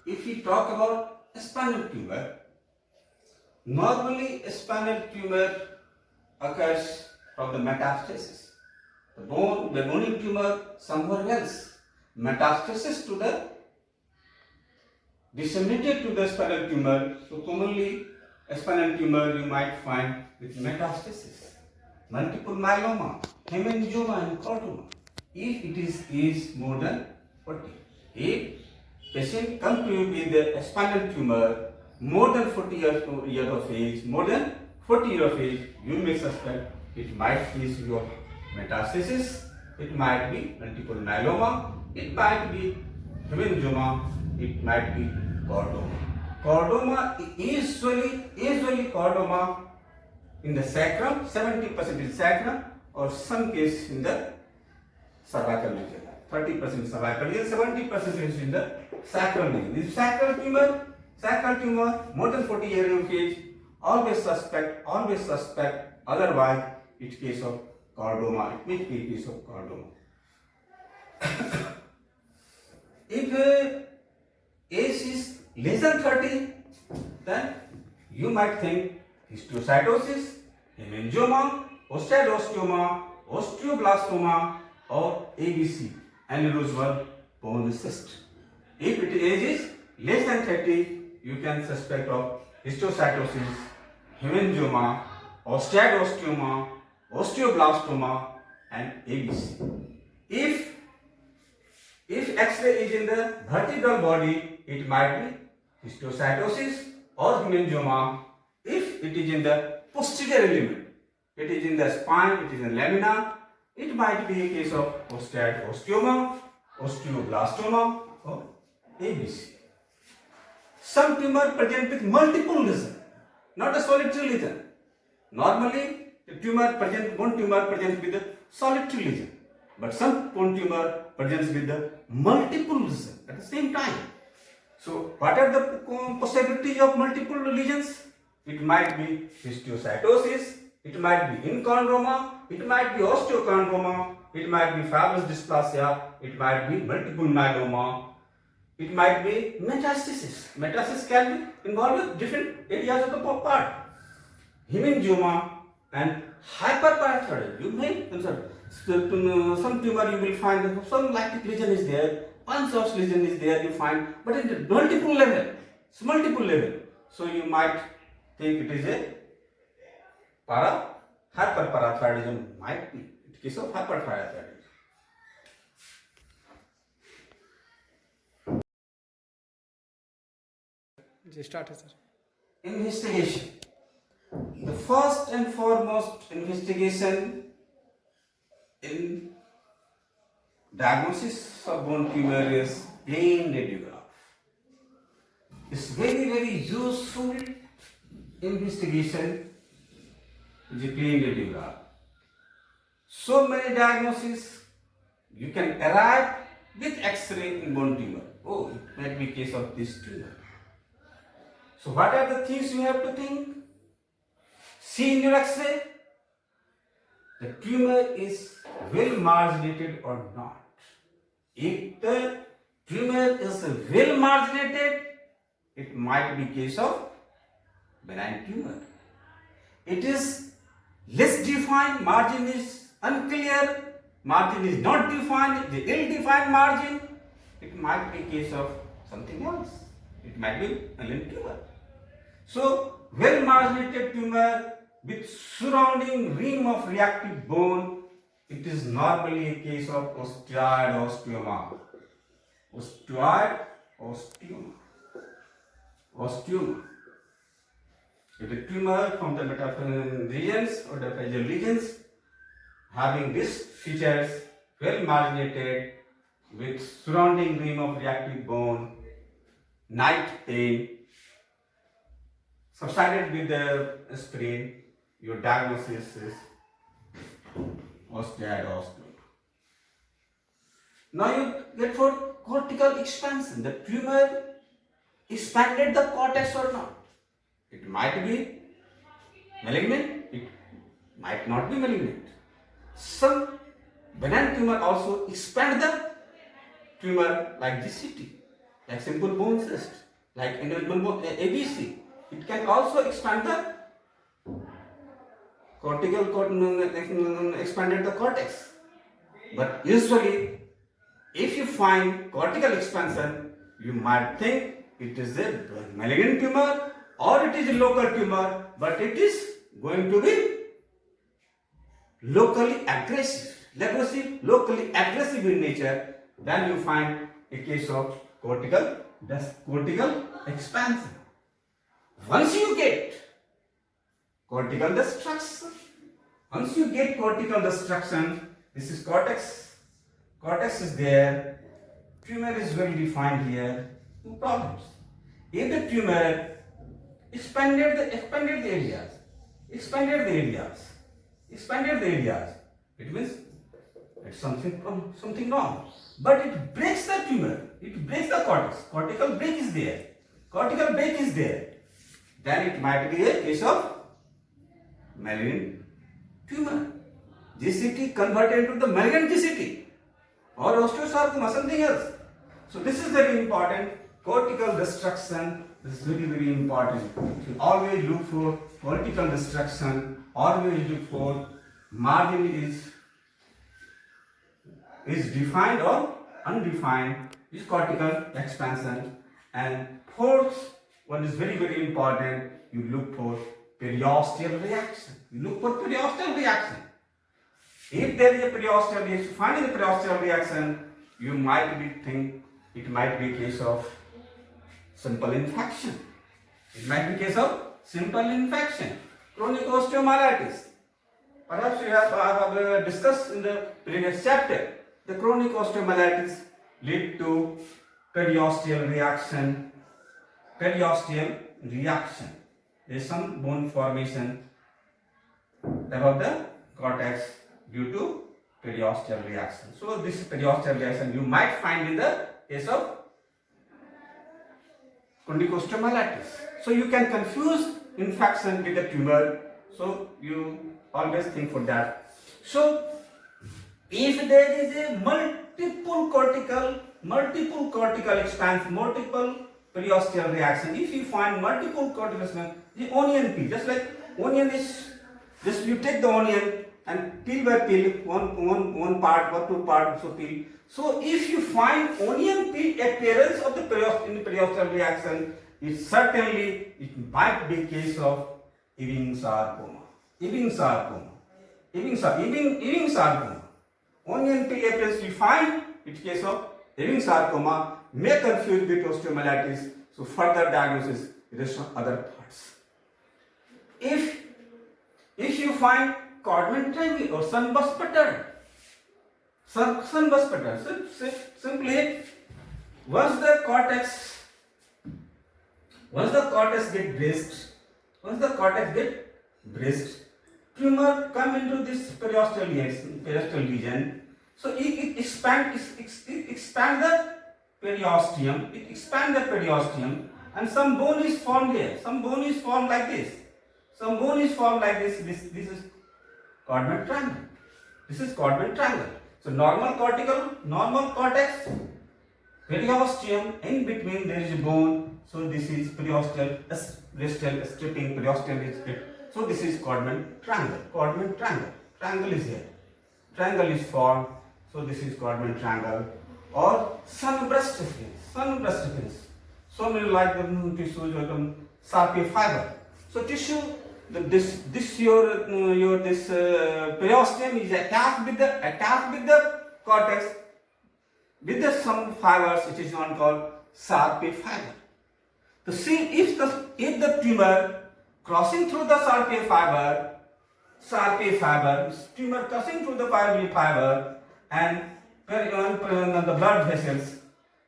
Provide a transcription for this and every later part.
If we talk about a spinal tumor, normally a spinal tumor occurs from the metastasis. The bony tumor somewhere else. Metastasis to the disseminated to the spinal tumor. So commonly a spinal tumor you might find with metastasis, multiple myeloma, hemangioma and chordoma. If it is more than 40. If patient come to you with a spinal tumor more than 40 years of age, you may suspect it might be your metastasis, it might be multiple myeloma, it might be hemangioma, it might be chordoma. Chordoma is usually chordoma in the sacrum, 70% in sacrum, or some case in the cervical region. 30% cervical region, 70% is in the sacral region. This sacral tumor, more than 40 years of age, always suspect. Otherwise, it's case of chordoma. It may be case of chordoma. If age is less than 30, then you might think histiocytosis, hemangioma, osteoblastoma, osteoblastoma, or ABC, aneurysmal bone cyst. If its age is less than 30, you can suspect of histiocytosis, hemangioma, osteoblastoma, osteoblastoma, and ABC. If X-ray is in the vertebral body, it might be histiocytosis or hemangioma. If it is in the posterior element, it is in the spine, it is in lamina, it might be a case of osteoma, osteoblastoma, or ABC. Some tumor present with multiple lesions, not a solitary lesion. Normally, bone tumor presents with a solitary lesion, but some bone tumor presents with the multiple lesions at the same time. So, what are the possibilities of multiple lesions? It might be histiocytosis, it might be inchondroma, it might be osteochondroma, it might be fibrous dysplasia, it might be multiple myeloma, it might be metastasis. Metastasis can be involved with different areas of the part. Hemangioma and hyperparathyroidism. You may some tumor you will find some lactic lesion is there, punch lesion is there you find, but in the multiple level. So you might think it is a hyperparathyroidism, might be in case of hyperparathyroidism. Start है sir. Investigation. The first and foremost investigation in diagnosis of bone tumor is plain radiograph. It's very useful investigation is a plain radiograph. So many diagnoses you can arrive with X-ray in bone tumor. Oh, it might be case of this tumor. So what are the things you have to think? See in your X-ray, the tumor is well marginated or not. If the tumor is well marginated, it might be case of benign tumor. It is less defined, margin is unclear, margin is not defined, the ill-defined margin, it might be case of something else. It might be a lymph tumor. So, well marginated tumor with surrounding rim of reactive bone, it is normally a case of osteoid osteoma. Osteoma. If a tumor from the metaphyseal regions or the facial regions having these features, well marginated with surrounding rim of reactive bone, night pain, subsided with the aspirin, your diagnosis is osteoid osteoma. Now you get for cortical expansion. The tumor expanded the cortex or not. It might be malignant, it might not be malignant. Some benign tumor also expand the tumor like GCT. like simple bone cyst, like individual bone ABC. It can also expand the expanded the cortex. But usually, if you find cortical expansion, you might think it is a malignant tumor or it is a local tumor, but it is going to be locally aggressive in nature. Then you find a case of cortical expansion. Once you get cortical destruction, this is cortex. Cortex is there. Tumor is well defined here. Two problems. If the tumor expanded the areas, it means it's something wrong. But it breaks the tumor. It breaks the cortex. Cortical break is there. Then it might be a case of malignant tumor. GCT converted into the malignant GCT or osteosarcoma, something else. So this is very important. Cortical destruction is very important. So always look for cortical destruction. Always look for margin is defined or undefined. Is cortical expansion. And fourth one is very important. You look for periosteal reaction. If there is a periosteal reaction, finding the periosteal reaction, you might think it might be a case of simple infection. Chronic osteomyelitis. Perhaps we have discussed in the previous chapter. The chronic osteomyelitis lead to periosteal reaction. There is some bone formation above the cortex due to periosteal reaction. So this periosteal reaction you might find in the case of chronic osteomyelitis. So you can confuse infection with the tumor. So you always think for that. So if there is a multiple cortical expansion, multiple periosteal reaction, if you find multiple cortical expansion, the onion peel, just like onion is, just you take the onion and peel by peel, one part or two parts of peel. So if you find onion peel appearance of the periosteal reaction, it might be case of Ewing sarcoma. Onion peel appearance you find, it's case of Ewing sarcoma, may confuse with osteomyelitis. So further diagnosis, it is other parts. If you find Codman triangle or sunburst pattern, simply once the cortex get braced, tumor come into this periosteal region. So it expands the periosteum, and some bone is formed here. Some bone is formed like this. This is Codman triangle. So normal cortex, periosteum, in between there is a bone. So this is periosteal stripping. Periosteum is it. So this is Codman triangle. Triangle is here. Triangle is formed. So this is Codman triangle or sunburst appearance. So many like the tissues or Sarpi fiber. So tissue, this periosteum is attached with the cortex with some fibers, which is one called Sarpi fiber. To see if the tumor crossing through the Sarpi fiber, tumor crossing through the fiber and the blood vessels,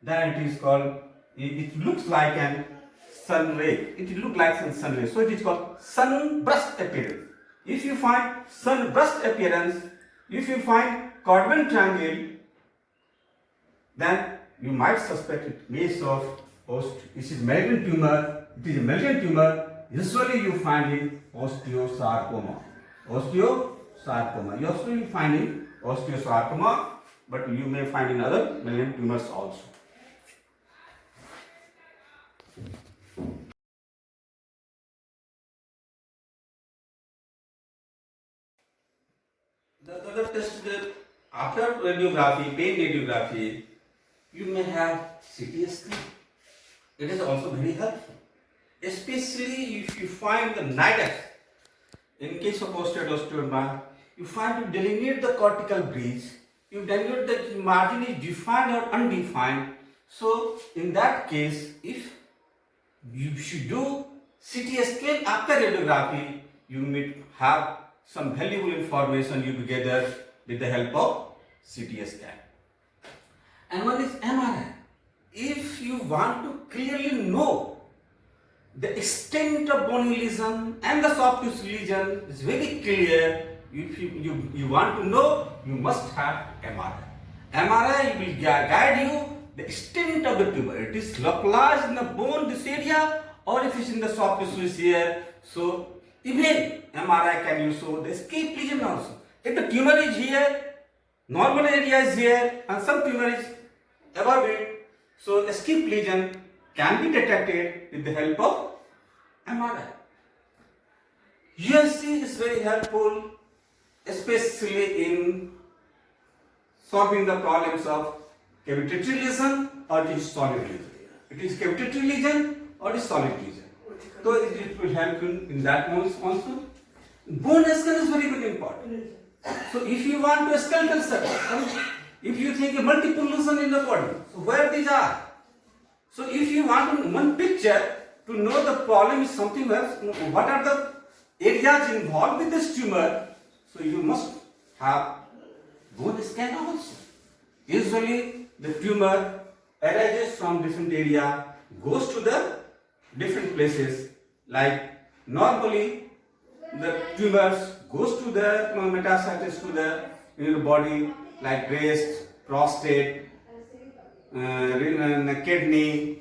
then it is called. It looks like an sun ray. So it is called sunburst appearance. If you find sunburst appearance, if you find Codman triangle, then you might suspect it case of this is malignant tumor. It is a malignant tumor. Usually you find in osteosarcoma. Usually find in osteosarcoma, but you may find in other malignant tumors also. The other test after radiography, pain radiography, you may have CT scan. It is also very helpful, especially if you find the nidus. In case of osteoblast, you find to delineate the cortical bridge. You delineate that margin is defined or undefined. So in that case, if you should do CT scan after radiography, you may have some valuable information you gather with the help of CT scan. And one is MRI. If you want to clearly know the extent of bony lesion and the soft tissue lesion is very clear. If you want to know, you must have MRI. MRI will guide you the extent of the tumor. It is localized in the bone, this area, or if it's in the soft tissue here. So even MRI can you show the escape lesion also. If the tumor is here, normal area is here, and some tumor is above it, so escape lesion can be detected with the help of MRI. USG is very helpful, especially in solving the problems of cavitary lesion or the solid lesion. It is cavitary lesion or the solid lesion. So it will help in that ones also. Bone scan is very, very important. So if you want to skeletal surgery, if you think a multiple lesion in the body, so where these are? So if you want one picture to know the problem is something else, what are the areas involved with this tumor, so you must have bone scan also. Usually the tumor arises from different area, goes to the different places, like normally the tumors goes to the metastasis to the in the body, like breast, prostate, kidney,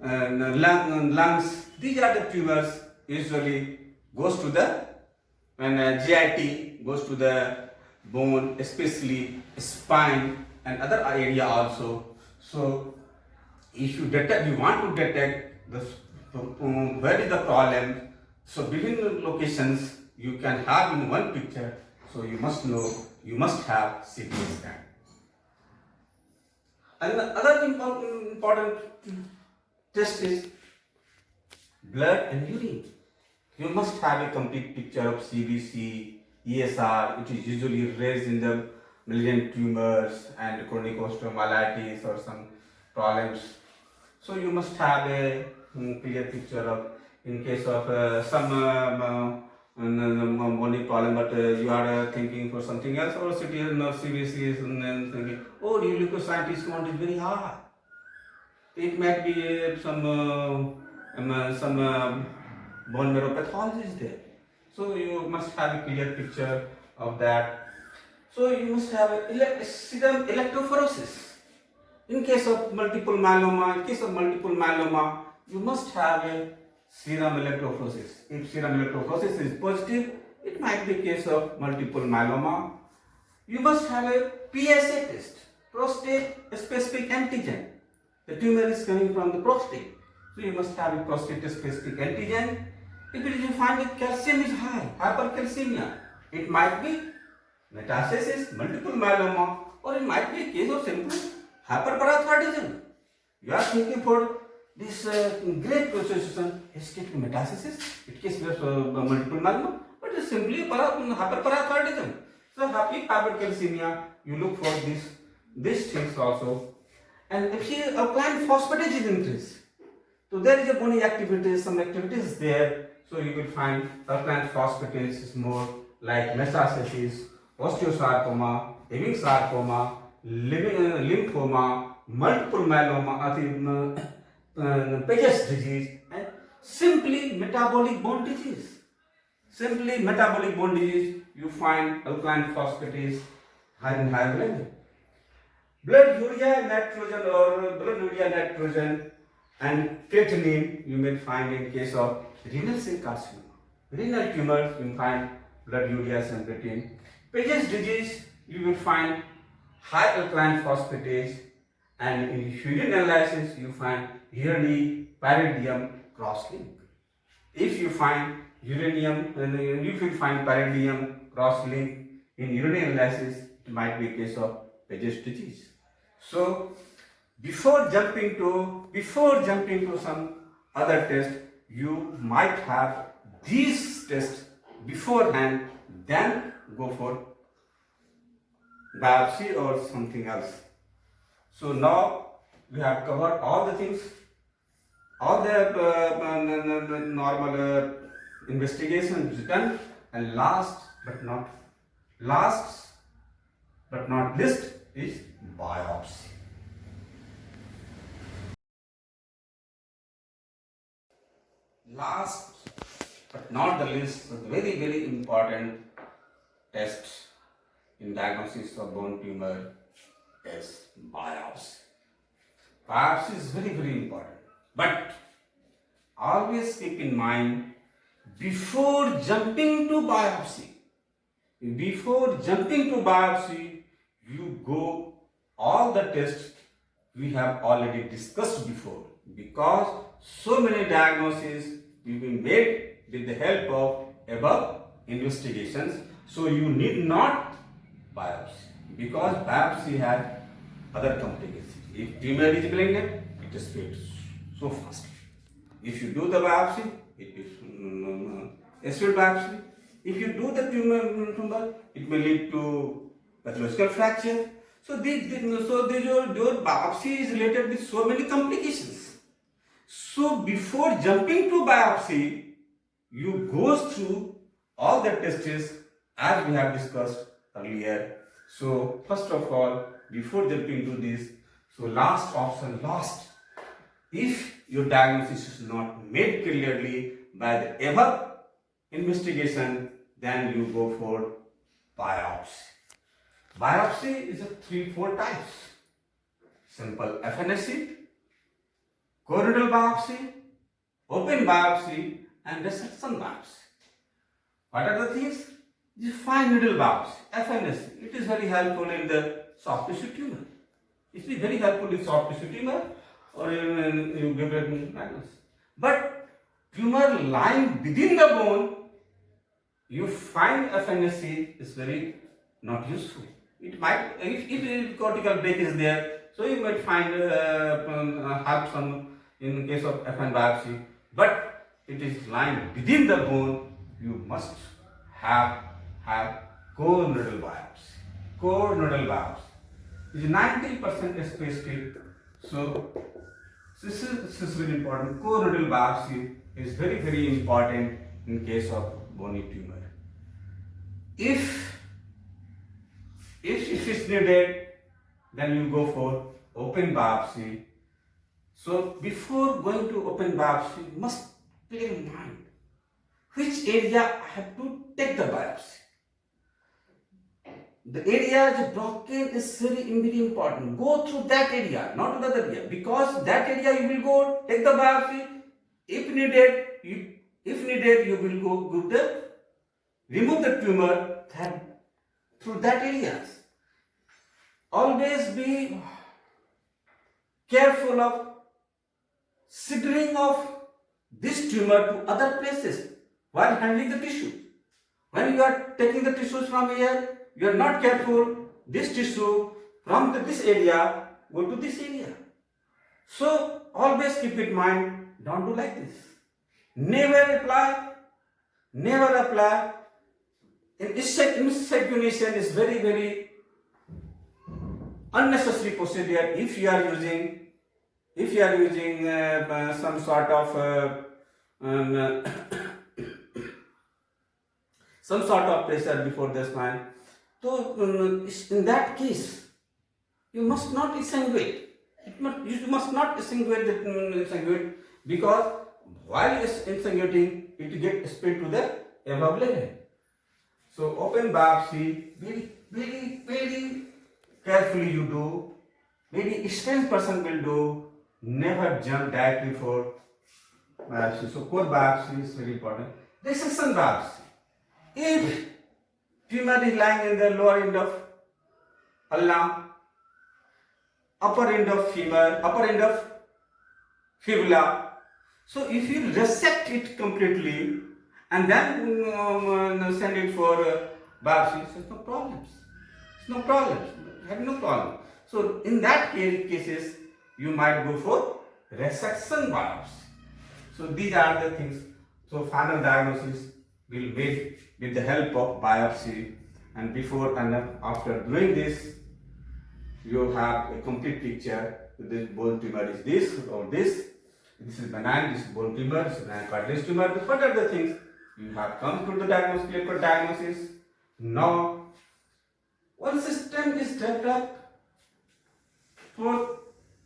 lungs. These are the tumors usually goes to the when GIT goes to the bone, especially spine and other area also. So if you detect, you want to detect the where is the problem. So between locations you can have in one picture. So you must know, you must have CT scan. And the other important test is blood and urine. You must have a complete picture of CBC, ESR, which is usually raised in the malignant tumors and chronic osteomyelitis or some problems. So you must have a clear picture of, in case of some bony problem, but you are thinking for something else, or CT or CBC is thinking, oh, the leukocyte count is very high. It might be some bone marrow pathology is there. So you must have a clear picture of that. So you must have a serum electrophoresis. In case of multiple myeloma, you must have a serum electrophoresis. If serum electrophoresis is positive, it might be a case of multiple myeloma. You must have a PSA test, prostate specific antigen. The tumor is coming from the prostate, so you must have a prostate specific antigen. If you find that calcium is high, hypercalcemia, it might be metastasis, multiple myeloma, or it might be a case of simple hyperparathyroidism. You are thinking for this great procession, escape metastasis, it case of multiple myeloma, but it's simply hyperparathyroidism. So happy hypercalcemia, you look for these things also. And if the alkaline phosphatase is increased, so there is a bony activity, some activities there, so you will find alkaline phosphatase is more like metastasis, osteosarcoma, Ewing sarcoma, lymphoma, multiple myeloma, Paget's disease, and simply metabolic bone disease. Simply metabolic bone disease, you find alkaline phosphatase high in higher level. Blood urea nitrogen or blood urea nitrogen and creatinine you may find in case of renal cell carcinoma. Renal tumors you find blood urea and creatinine. Paget's disease you will find high alkaline phosphatase, and in urine analysis you find urinary pyridium cross-link. If you find uranium, you will find pyridium cross-link In urinary analysis, it might be a case of Paget's disease. So, before jumping to some other test, you might have these tests beforehand, then go for biopsy or something else. So now we have covered all the things, all the normal investigation is done, and last but not least is biopsy. Last but not the least, the very important test in diagnosis of bone tumor is biopsy. Biopsy is very important. But always keep in mind, before jumping to biopsy, you go all the tests we have already discussed before, because so many diagnoses will be made with the help of above investigations. So you need not biopsy, because biopsy has other complications. If tumor is malignant, it spreads so fast. If you do the biopsy, it is acid biopsy. If you do the tumor, it may lead to pathological fracture. So your biopsy is related with so many complications. So before jumping to biopsy, you go through all the tests as we have discussed earlier. So first of all, before jumping to this, so last option, if your diagnosis is not made clearly by the above investigation, then you go for biopsy. Biopsy is of 3-4 types: simple FNSC, choroidal biopsy, open biopsy, and resection biopsy. What are the things? The fine needle biopsy, FNSC. It is very helpful in the soft tissue tumor. It is very helpful in soft tissue tumor, or you give a diagnosis. But tumor lying within the bone, you find FNSC is very not useful. It might, if cortical break is there, so you might find have some in case of FN biopsy. But it is lying within the bone, you must have core nodal biopsy. Core nodal biopsy is 90% specific. So this is very important. Core nodal biopsy is very important in case of bony tumor. If it's needed, then you go for open biopsy. So before going to open biopsy, you must bear in mind which area I have to take the biopsy. The area is broken is very important. Go through that area, not another area, because that area you will go take the biopsy. If needed, you will go remove the tumor through that areas. Always be careful of shifting of this tumor to other places while handling the tissue. When you are taking the tissues from here, you are not careful. This tissue from this area go to this area. So always keep in mind. Don't do like this. Never apply. Insemination is very unnecessary procedure. If you are using some sort of some sort of pressure before the spine, so in that case you must not exsanguinate. You must not exsanguinate, because while exsanguinating, it gets spread to the above level. So open biopsy, very carefully you do. Very experienced person will do. Never jump directly for biopsy. So core biopsy is very important. Resection biopsy. If tumor is lying in the lower end of ulna, upper end of femur, upper end of fibula, so if you resect it completely and then send it for biopsy, says no problems. It's no problems. Have no problem. So in that cases, you might go for resection biopsy. So these are the things. So final diagnosis will made with the help of biopsy, and before and after doing this, you have a complete picture. This bone tumor is this or this. This is benign. This is bone tumor. This is benign cartilage tumor. What are the things? You have come to the diagnosis, clinical diagnosis. Now, one system is developed for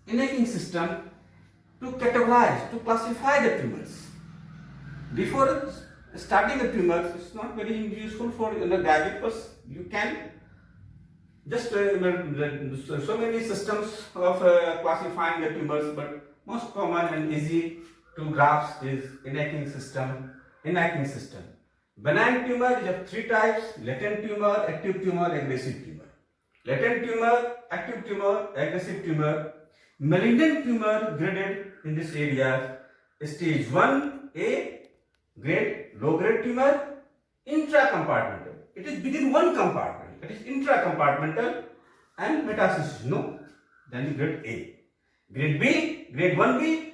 imaging system to categorize, to classify the tumors. Before starting the tumors, it's not very useful for undergraduate because you can just so many systems of classifying the tumors, but most common and easy to grasp is enacting system. Benign tumor is of three types: latent tumor, active tumor, aggressive tumor. Latent tumor, active tumor, aggressive tumor. Malignant tumor graded in this area: stage 1A, grade low grade tumor, intracompartmental. It is within one compartment. It is intracompartmental and metastasis no. Then grade A. Grade B, grade 1B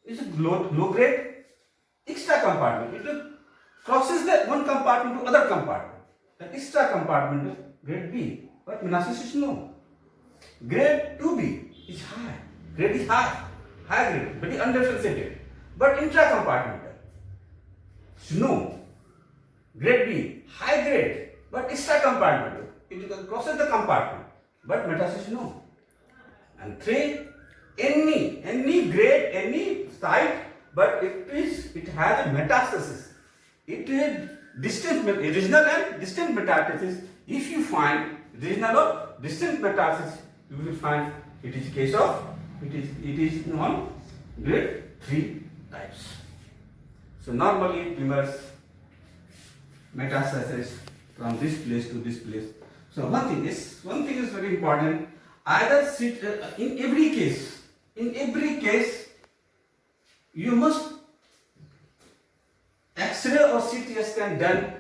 is a low grade extracompartmental. It crosses the one compartment to other compartment. The extracompartmental grade B, but metastasis no. Grade 2B is high. Grade is high grade, very undifferentiated, but intracompartmental. No. Grade B, high grade, but extracompartmental. It crosses the compartment, but metastasis no. And 3, any grade, any site, but it has a metastasis. It is distant, regional and distant metastasis. If you find regional or distant metastasis, you will find it is case of it is on grade 3 types. So normally tumors metastasis from this place to this place. So one thing is very important. Either in every case, you must X-ray or CT scan done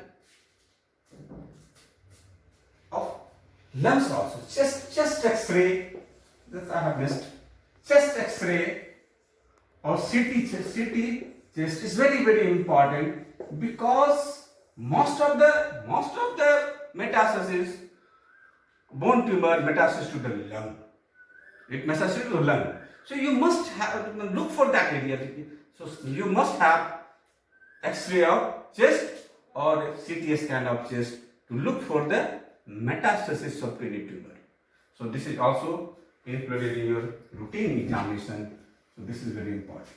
of lungs also. Chest X-ray. That I have missed. Chest X-ray or CT chest is very, very important, because most of the metastasis, bone tumor metastasis to the lung. It metastasis to the lung. So you must have look for that area. So you must have X-ray of chest or CT scan of chest to look for the metastasis of any tumor. So this is also included in your routine examination. So this is very important.